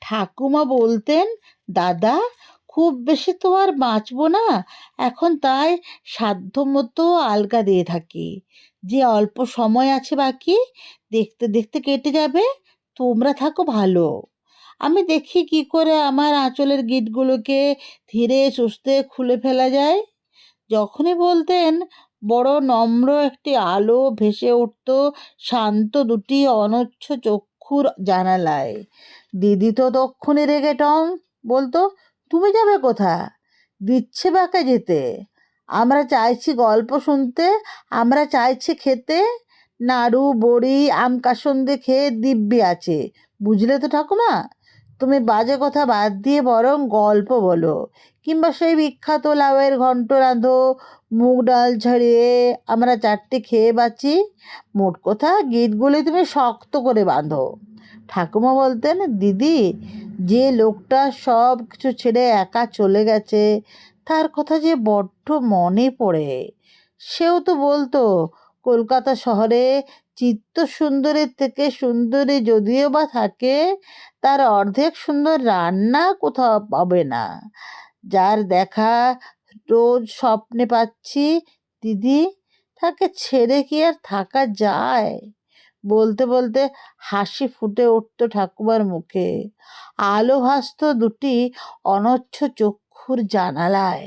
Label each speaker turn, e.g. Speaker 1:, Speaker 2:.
Speaker 1: ঠাকুমা বলতেন, দাদা খুব বেশি তো আর বাঁচবো না এখন, তাই সাধ্যমতো আলগা দিয়ে থাকি। যে অল্প সময় আছে বাকি, দেখতে দেখতে কেটে যাবে, তোমরা থাকো ভালো। আমি দেখি কি করে আমার আঁচলের গিঁটগুলোকে ধীরে সুস্থে খুলে ফেলা যায়। যখনই বলতেন, বড় নম্র একটি আলো ভেসে উঠত শান্ত দুটি অনচ্ছ চক্ষুর জানালায়। দিদি তো তক্ষুনি রেগে টং, বলতো, তুমি যাবে কোথা, দিচ্ছে বাকে যেতে, আমরা চাইছি গল্প শুনতে, আমরা চাইছি খেতে, নাড়ু বড়ি আম কাসুন্দি খেয়ে দিব্যি আছে, বুঝলে তো ঠাকুমা। তুমি বাজে কথা বাদ দিয়ে বরং গল্প বলো, কিংবা সেই বিখ্যাত লাউয়ের ঘন্ট রাঁধো, মুগ ডাল ছাড়িয়ে আমরা চারটে খেয়ে বাঁচি। মোট কথা গিটগুলি তুমি শক্ত করে বাঁধো। ঠাকুমা বলতেন, দিদি, যে লোকটা সব কিছু ছেড়ে একা চলে গেছে তার কথা যে বড্ড মনে পড়ে। সেও তো বলতো, কলকাতা শহরে চিত্ত সুন্দরীর থেকে সুন্দরী যদিও বা থাকে, তার অর্ধেক সুন্দর রান্না কোথাও পাবে না। যার দেখা রোজ স্বপ্নে পাচ্ছি দিদি, তাকে ছেড়ে কি আর থাকা যায়? বলতে বলতে হাসি ফুটে উঠত ঠাকুমার মুখে, আলো ভাসত দুটি অনচ্ছ চক্ষুর জানালায়।